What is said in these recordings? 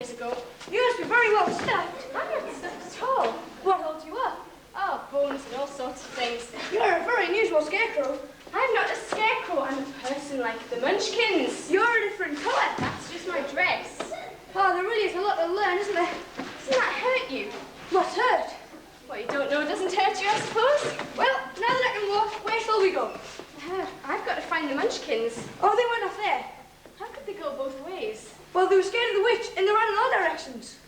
Years ago. You must be very well stuffed. I'm not stuffed at all. What holds you up? Oh, bones and all sorts of things. You're a very unusual scarecrow. I'm not a scarecrow. I'm a person like the Munchkins. You're a different colour. That's just my dress. Oh, there really is a lot to learn, isn't there? Doesn't that hurt you? What's hurt? What you don't know doesn't hurt you, I suppose. Well, now that I can walk, where shall we go? I've got to find the Munchkins. Oh, they went off there. How could they go both ways? Well, they were scared of the witch and they ran in all directions.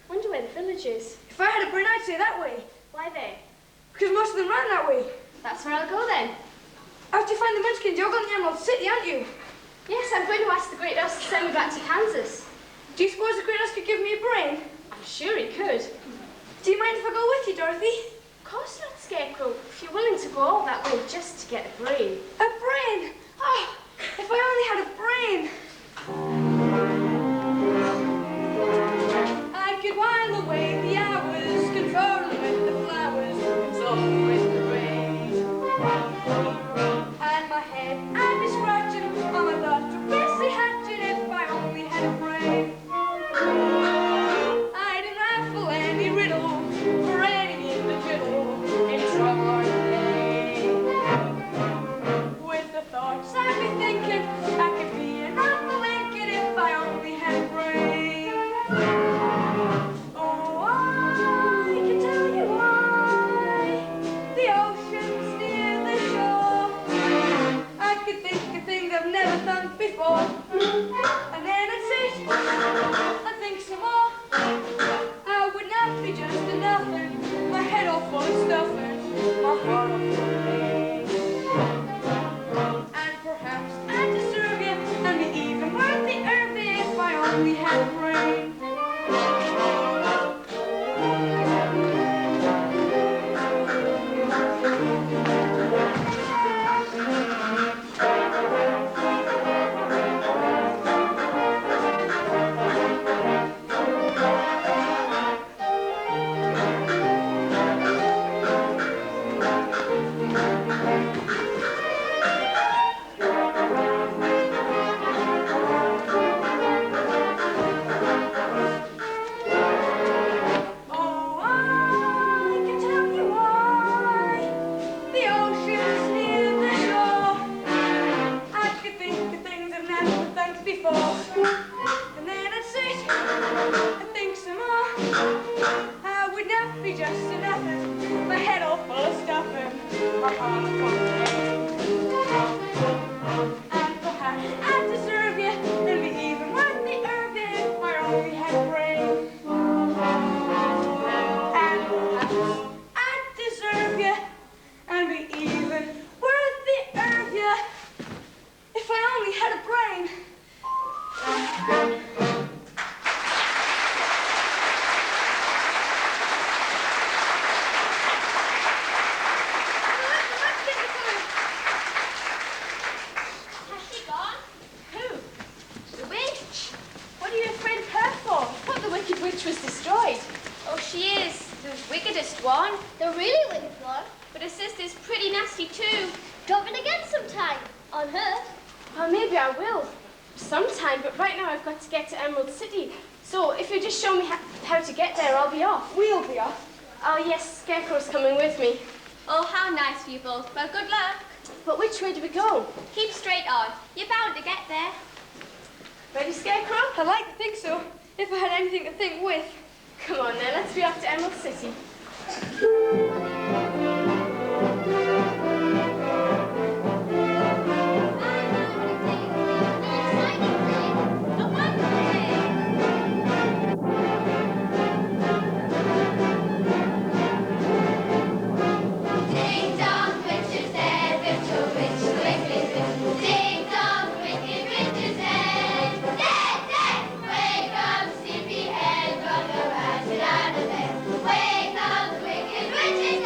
Wonder where the village is. If I had a brain, I'd say that way. Why there? Because most of them ran that way. That's where I'll go then. After you find the Munchkins, you're going to the Emerald City, aren't you? Yes, I'm going to ask the Great Ouse to send me back to Kansas. Do you suppose the Great Ouse could give me a brain? I'm sure he could. Do you mind if I go with you, Dorothy? Of course not, Scarecrow. If you're willing to go all that way just to get a brain. A brain? Oh, if I only had a brain. I could while away the hours, consorting with the flowers, consorting with the rain. And my head, I'd be scratching on my thoughts of fiercely hatching if I only had a brain. I'd unravel any riddle for any individual, any trouble or pain. With the thoughts I'd be thinking, I could be an awful Lincoln if I only had a brain. Oh, I can tell you why the ocean's near the shore. I could think of things I've never thought before, and then I'd sit and think some more. I would not be just a nothing, my head all full of stuffing, my heart all full of pain. And perhaps I'd deserve you and be even worth the earth if I only had a brain. Well, good luck. But which way do we go? Keep straight on. You're bound to get there. Ready, Scarecrow? I'd like to think so, if I had anything to think with. Come on then, let's be off to Emerald City. Wake up, wicked witches,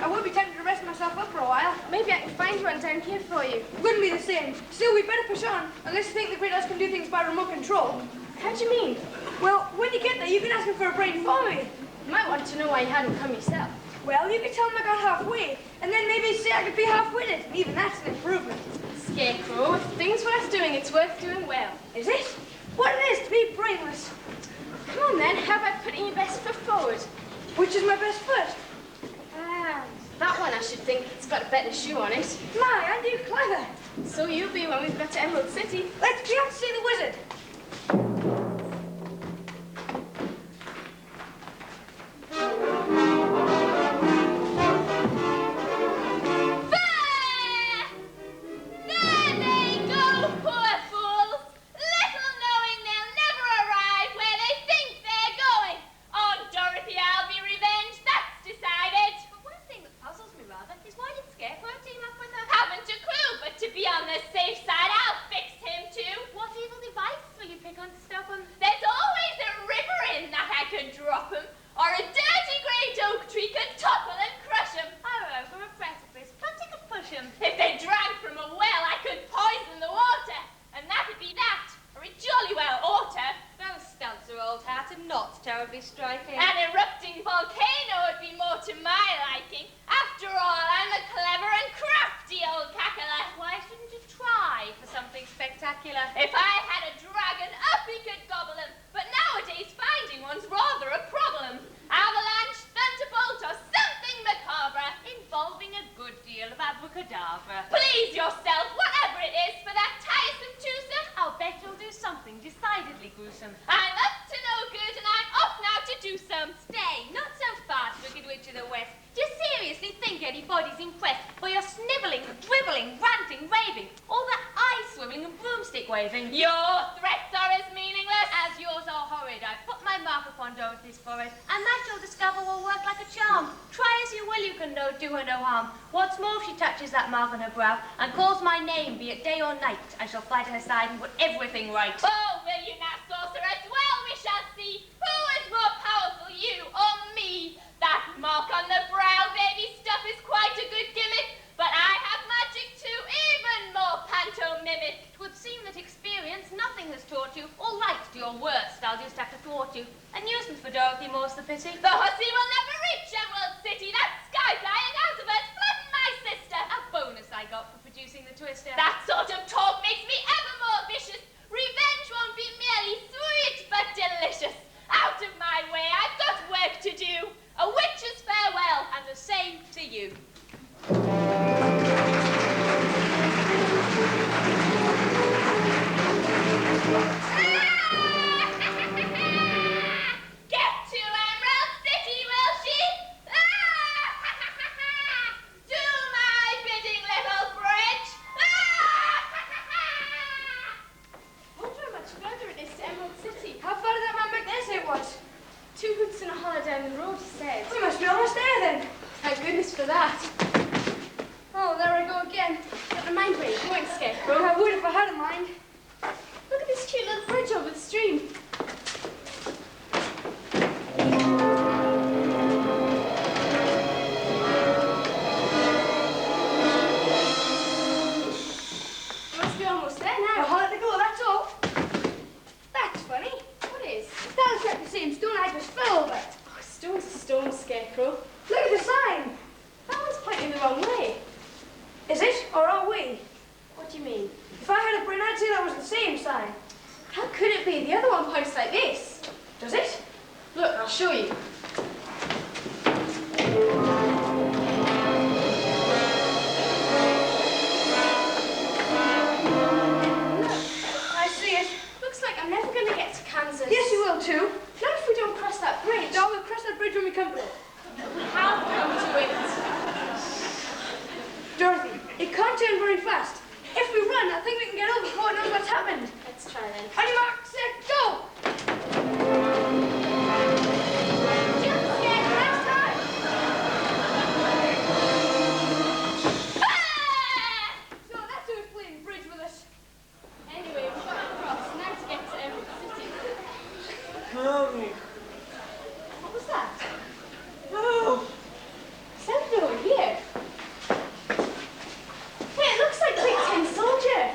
I would be tempted to rest myself up for a while. Maybe I can find one down here for you. It wouldn't be the same. Still, we'd better push on, unless you think the Great House can do things by remote control. How do you mean? Well, when you get there, you can ask him for a brain for me. You might want to know why you hadn't come yourself. Well, you could tell him I got halfway, and then maybe say I could be half-witted. Even that's an improvement. Scarecrow, if things worth doing, it's worth doing well. Is it? What it is to be brainless. Come on then, how about putting your best foot forward? Which is my best foot? That one I should think. It's got a better shoe on it. My, aren't you clever? So you'll be when we've got to Emerald City. Let's be out to see the wizard. I shall fly to her side and put everything right. Oh, will you now, sorceress? Well, we shall see. Who is more powerful, you or me? That mark on the brow, baby stuff, is quite a good gimmick, but I have magic too, even more pantomimic. It would seem that experience nothing has taught you. All right, to your worst, I'll just have to thwart you. A nuisance for Dorothy, more's the pity. The hussy will never reach Emerald City. That sky flying out of it flattened my sister. A bonus I got for producing the twister. That sort of talk makes me ever more vicious. Revenge won't be merely sweet, but delicious. Out of my way, I've got work to do. A witch's farewell, and the same to you. Get to Emerald City, will she? Do my bidding, little bridge. I wonder how much further it is to Emerald City. How far did that man back there say it was? 2 hoots and a holler down the road, he said. We must be almost there then. Thank goodness for that. Oh, there I go again. Got a mind where you're going, Scarecrow. I would if I had a mind. Look at this cute little bridge over the stream. Must be almost there now. I'll let it go, that's all. That's funny. What is? That'll check the same stone I just fell over. Oh, stone's a stone, Scarecrow. Look at the sign. That one's pointing the wrong way. Is it, or are we? What do you mean? If I had a brain, I'd say that was the same sign. How could it be? The other one points like this. Does it? Look, I'll show you. Look, I see it. looks like I'm never going to get to Kansas. Yes, you will too. Not if we don't cross that bridge. No, we'll cross that bridge when we come to it. We have come to it. Dorothy, it can't turn very fast. If we run, I think we can get over before it knows what's happened. Let's try then. On your mark, set, go! Jump scare next time. So that's who's playing bridge with us. Anyway, we've got to cross. Now to get to Emerald City. Mommy. What was that? Oh. Sounds open over here. Hey, it looks like Big Tin Soldier.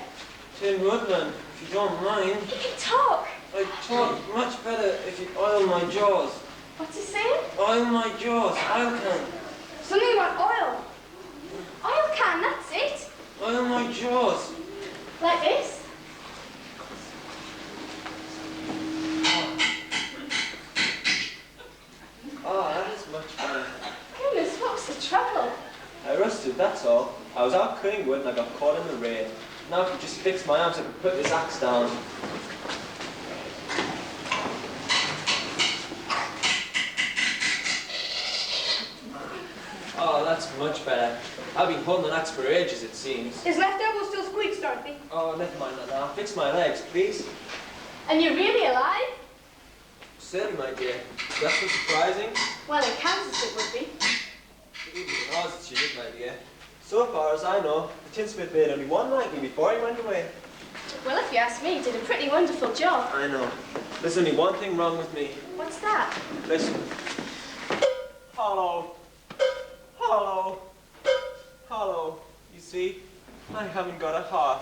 Tin Woodman, if you don't mind. He can talk. I'd talk much better if you oil my jaws. What's he saying? Oil my jaws, oil can. Something about oil. Oil can, that's it. Oil my jaws. Like this. Oh, that is much better. Goodness, what's the trouble? I rusted, that's all. I was out cutting wood and I got caught in the rain. Now if I just fix my arms, I can put this axe down. Oh, that's much better. I've been holding an axe for ages, it seems. His left elbow still squeaks, Dorothy. Oh, never mind that now. Fix my legs, please. And you're really alive? Certainly, my dear. That's so surprising. Well, in Kansas it would be. Even in Oz, it's unique, my dear. So far as I know, the tinsmith made only one like me before he went away. Well, if you ask me, he did a pretty wonderful job. I know. There's only one thing wrong with me. What's that? Listen. Hollow. Hollow. Hollow. You see, I haven't got a heart.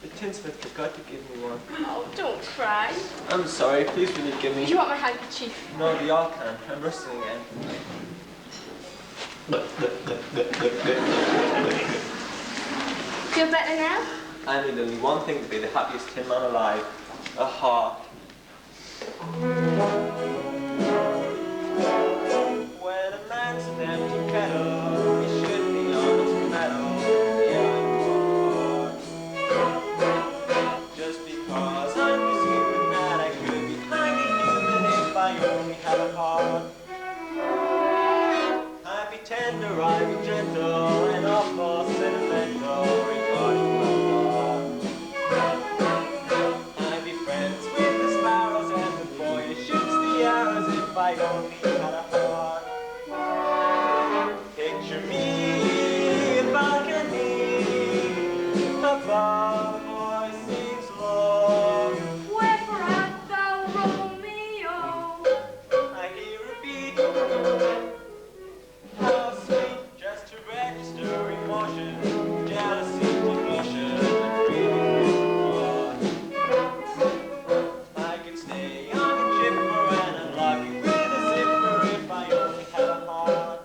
The tinsmith forgot to give me one. Oh, don't cry. I'm sorry, please will you give me... Do you want my handkerchief? No, the all can. I'm rusting again. Feel better now? I need only one thing to be the happiest tin man alive. A heart. When a man's an empty kettle, he should be on his metal. Yeah, just because I'm presuming that I could be highly human if I only had a heart. I'd be tender, I'd be gentle, and awful sentimental regarding my heart. I'd be friends with the sparrows and the boy who shoots the arrows if I only had a heart. Picture me in balcony, above voice sings low. Wherefore art thou, Romeo? I hear a beat. How sweet, just to register emotion, jealousy, devotion, and dreaming of I could stay on a chipper and unlock it with a zipper if I only had a heart.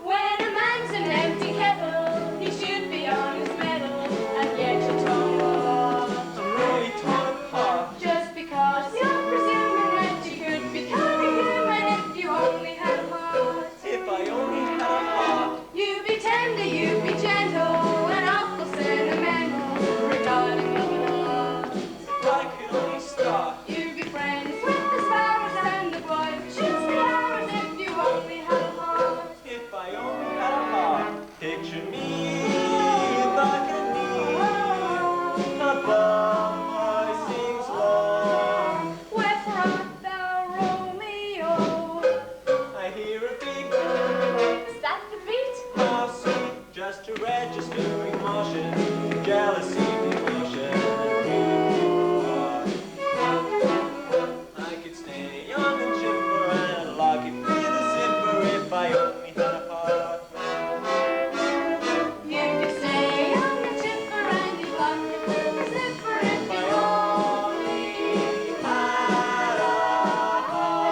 When a man's an empty kettle, he should be on his medal, and yet you're torn apart. I'm really torn apart. Just because you're presuming that you could become a human if you only had a heart. If I only had a heart. You'd be tender, you'd be gentle, and awful sentimental regarding your love. If I could only start. You'd be friends with the sparrows and the boy who shoots the arrows if you only had a heart. If I only had a heart. Picture me in balcony, above voice sings low. Wherefore art thou, Romeo? I hear a big Is that the beat? how sweet, just to register emotion, jealousy, devotion, and dreaming of I could stay young and chipper and lock it with a zipper if I only had a heart. You could stay on the chipper and you lock it with a zipper if If I you only had a heart.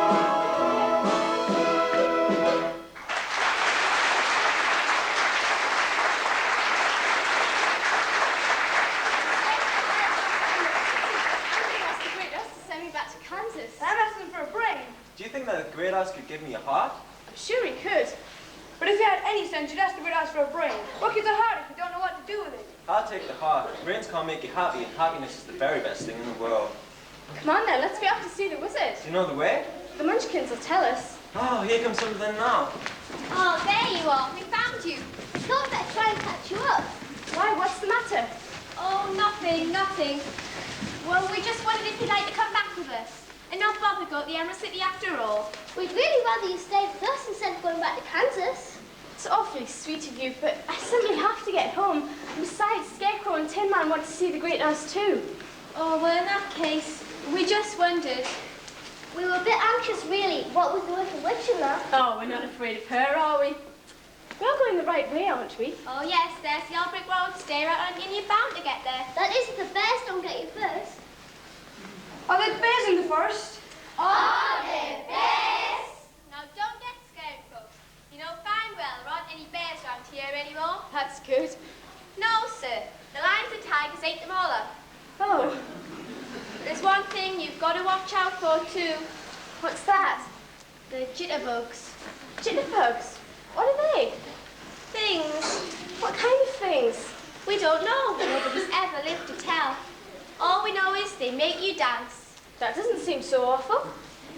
That's the great us to send me back to Kansas. I'm asking for a brain. Do you think that the great house could give me a heart? I'm sure he could. But if you had any sense, you'd ask the great house for a brain. What gives a heart if you don't know what to do with it? I'll take the heart. Brains can't make you happy, and happiness is the very best thing in the world. Come on then, let's be off to see the wizard. Do you know the way? The Munchkins will tell us. Oh, here comes some of them now. Oh, there you are. We found you. Thought I'd try and catch you up. Why, what's the matter? Oh, nothing, nothing. Well, we just wondered if you'd like to come back with us. And not bother go to the Emerald City after all. We'd really rather you stayed with us instead of going back to Kansas. It's awfully sweet of you, but I simply have to get home. And besides, Scarecrow and Tin Man want to see the great house too. Oh, well, in that case, we just wondered. We were a bit anxious, really, what was the wicked witch in that? Oh, we're not afraid of her, are we? We're going the right way, aren't we? Oh yes, there's the old brick road. Stay right on and you're bound to get there. That isn't the bears don't get you first. Are the bears in the forest? Are there bears? Now don't get scared, folks. You know fine well there aren't any bears around here anymore. That's good. No, sir. The lions and tigers ate them all up. Oh, There's one thing you've got to watch out for too. what's that? The jitterbugs. Jitterbugs? What are they? Things. What kind of things? We don't know. Nobody's ever lived to tell. All we know is they make you dance. That doesn't seem so awful.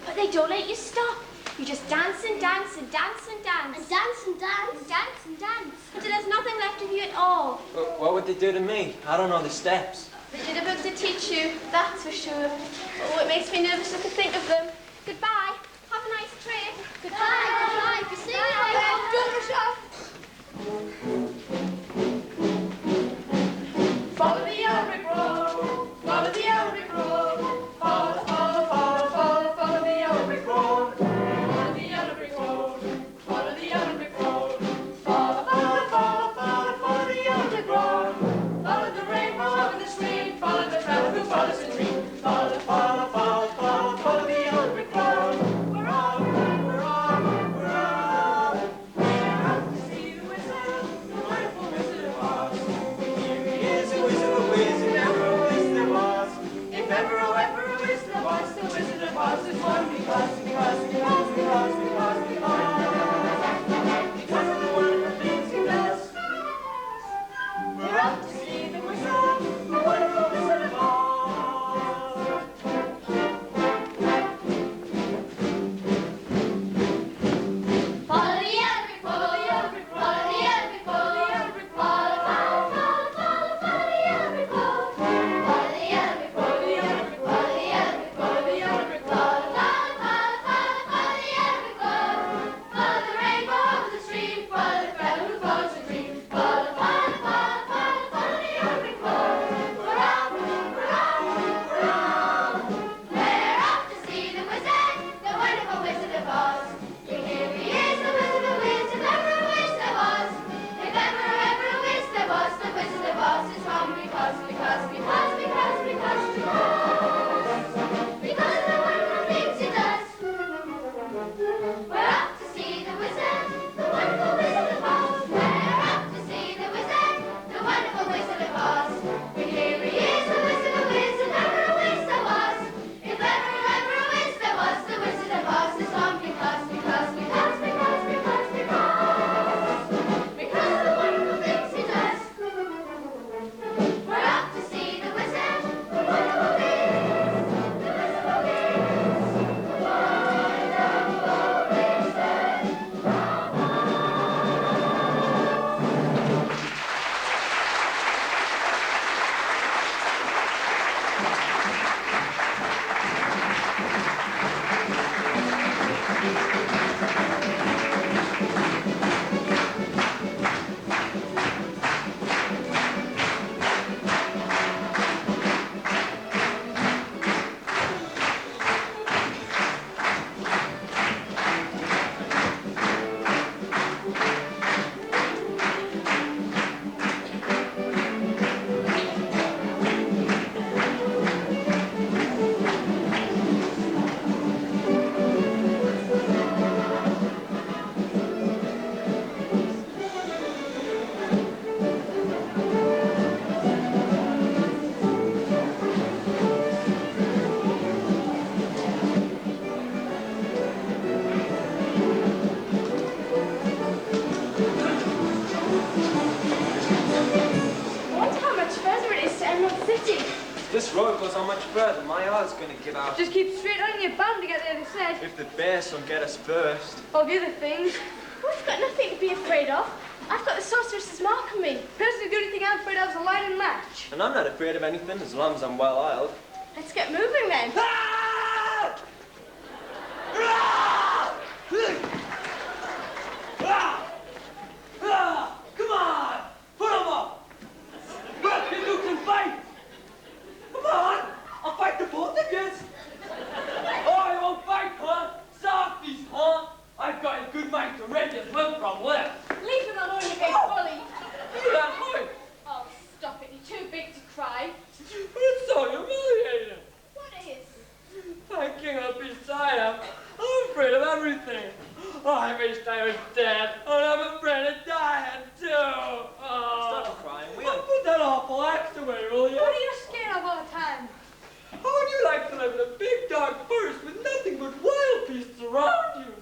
But they don't let you stop. You just dance and dance and dance and dance. And dance and dance. And dance and dance. Until there's nothing left of you at all. What would they do to me? I don't know the steps. The jitterbugs will teach you, that's for sure. Oh, it makes me nervous just to think of them. Goodbye. Have a nice trip. Goodbye, goodbye. Be seeing you later. Follow the yellow brick road. Follow the yellow brick road. Follow, follow, follow, follow, follow the yellow brick road. Follow the yellow brick road. Follow the yellow brick road. Follow, follow, follow, follow, follow the yellow brick road. Follow the rainbow over the stream. Follow the traveler who follows the dream. Follow, follow, follow, follow, follow the yellow brick road. We're off, we're off, we're off. We're off to see the wizard, the wonderful Wizard of Oz. Here he is, a wizard, a wizard, ever a wizard there was. If ever, oh, ever a wizard of Oz, the Wizard of Oz is one because of the wonderful things he does. We're off to see the wizard, the wonderful Wizard of Oz. Follow the yellow brick road. Follow the yellow brick road. Follow the yellow brick road. Follow the yellow brick road. Follow, follow, follow, follow the yellow brick road. Follow the yellow brick road. Follow the yellow brick road. Follow the yellow brick road. Follow the yellow brick road. Follow, follow, follow, follow, follow the yellow brick road. Follow the rainbow over the stream. Follow the traveler who follows the dream. Follow, follow, follow, follow, follow the yellow brick road. We're off, we're off, we're off. We're off to see the wizard, the wonderful Wizard of Oz. Here he is, the Wizard of Wiz, if ever a wiz there was. If ever a wiz there was, the Wizard of Oz is one because of the wonderful things he does. We're off to see the wizard, the wonderful Wizard of Oz. We're off to see the wizard, the wonderful Wizard of Oz. Here he is, the Wizard of Wiz, if ever a wiz there was. If ever a wiz there was, the Wizard of Oz is one because of the wonderful things he does. We're off to see the wizard, the wonderful things, the wonderful things, the wonderful wizard. I wonder how much further it is to Emerald City. This road goes on much further. My heart's gonna give out. Just keep straight on and you're bound to get there, they said. If the bears don't get us first. All the other things. We've got nothing to be afraid of. I've got the sorceress's mark on me. Personally, the only thing I'm afraid of is a light and match. And I'm not afraid of anything as long as I'm well oiled. Let's get moving then. Ah! Ah! Ah! Ah! Come on! Put 'em up! Look, you can fight! Come on! I'll fight the both of you! Oh, you won't fight, huh? Softy! I am. I'm afraid of everything. Oh, I wish I was dead. And I'm afraid of dying, too. Oh. Stop crying. Oh, put that awful axe away, will you? What are you scared of all the time? How would you like to live in a big dark forest with nothing but wild beasts around you?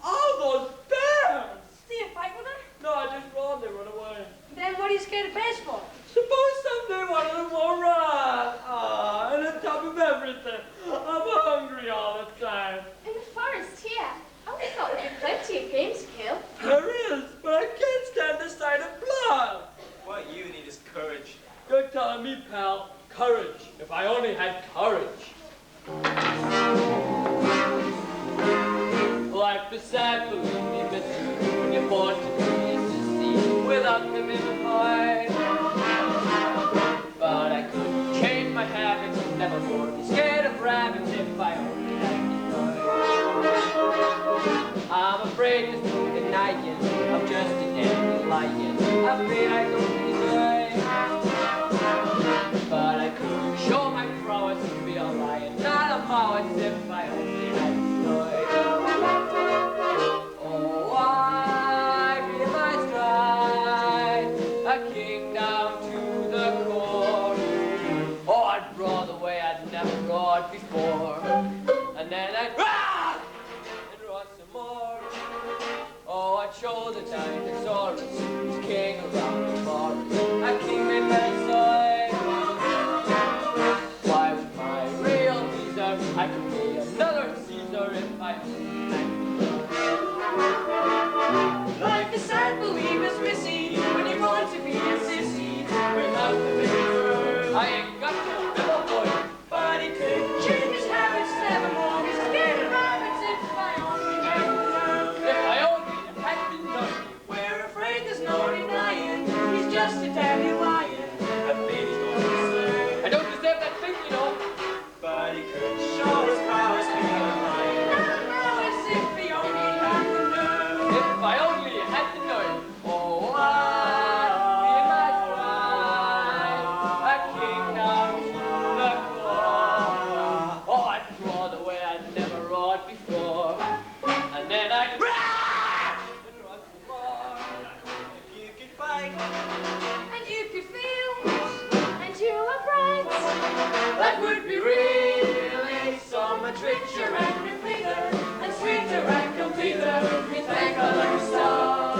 All those bears! Do you fight with them? No, I just run, they run away. Then what are you scared of bears for? Suppose someday one of them will run. Ah, and on top of everything, I'm hungry all the time. In the forest here, I would have thought there'd be plenty of game to kill. There is, but I can't stand the sight of blood. What you need is courage. You're telling me, pal, courage. If I only had courage. Like the sad balloon you miss when you're born to be to sea without them in a mind. But I couldn't change my habits, never more be scared of rabbits if I only had the courage. I'm afraid to see the night, I'm just a dandelion. Afraid I don't deserve. But I couldn't show my prowess to be a lion, not a mouse if I only had the courage. Oh, I give my stride, a king down to the core. Oh, I'd roar the way I'd never roared before. And then I'd roar and roar some more. Oh, I'd show the dinosaurus who's king around the forest. A king made my side. Why, with my real Caesar, I could be another Caesar if I only had. Like a sad believer's missy, when you want to be a sissy, without the paper. I ain't got no little boy, but he could change his habits nevermore. He's scared of rabbits if I only had the nerve. If I only had the nerve. We're afraid there's no denying, he's just a dandelion. A baby's going to serve. I don't deserve that thing, you know. But he could show his powers being a lion. If he only had the nerve. If I only had the nerve. Oh, I'd be my bride, a king down to the core. Oh, I'd roar the way I'd never roared before. And then I'd roar and roar some more. If you could fight, And you could feel, and you were bright. That would be really so much richer and completer, and sweeter and completer. We thank our lucky stars.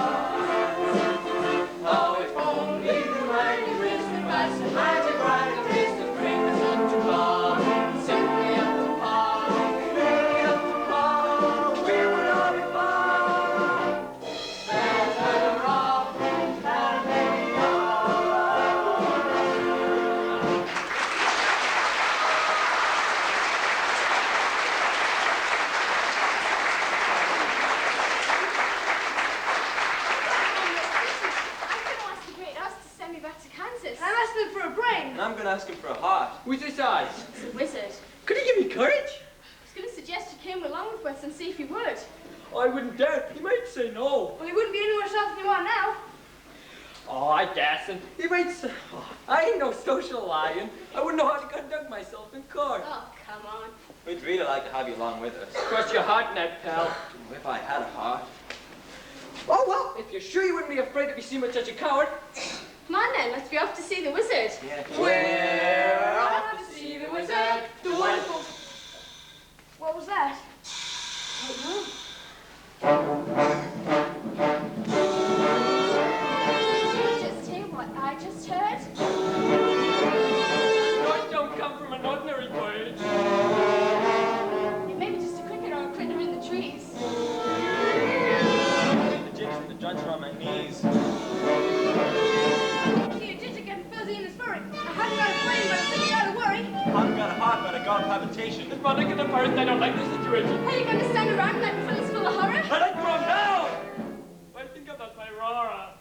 Oh, if only the mighty wisdom was the mighty bright of wisdom bring us unto par. Simply up to par, really up to par, we would all be fine. Bells are off, and they are. I'm going to ask the great house to send me back to Kansas. I'm asking for a brain. and I'm gonna ask him for a heart. Who's this eyes? It's a wizard. Could he give me courage? I was going to suggest you came along with us and see if you would. I wouldn't dare. He might say no. Well, you wouldn't be any worse off than you are now. Oh, I dasn't. He might say, oh, I ain't no social lion. I wouldn't know how to conduct myself in court. Oh, come on. We'd really like to have you along with us. Cross your heart, Ned, pal. If I had a heart. Oh, well, if you're sure you wouldn't be afraid to be seen with such a coward. Come on then, let's be off to see the wizard. Yeah. We're off to see the wizard, the wonderful. What was that? Just hear what I just heard. Noise don't come from an ordinary bird. It may be just a cricket or a critter in the trees. The jigs and the joints are on my knees. See, a ginger getting fuzzy in his furry. I hadn't got a brain, but I think you ought to worry. Haven't got a heart, but I got habitation. If I look at the bird, I don't like the situation. Are you going to stand around like fellas full of horror? I'd like to run now. I think about my Aurora.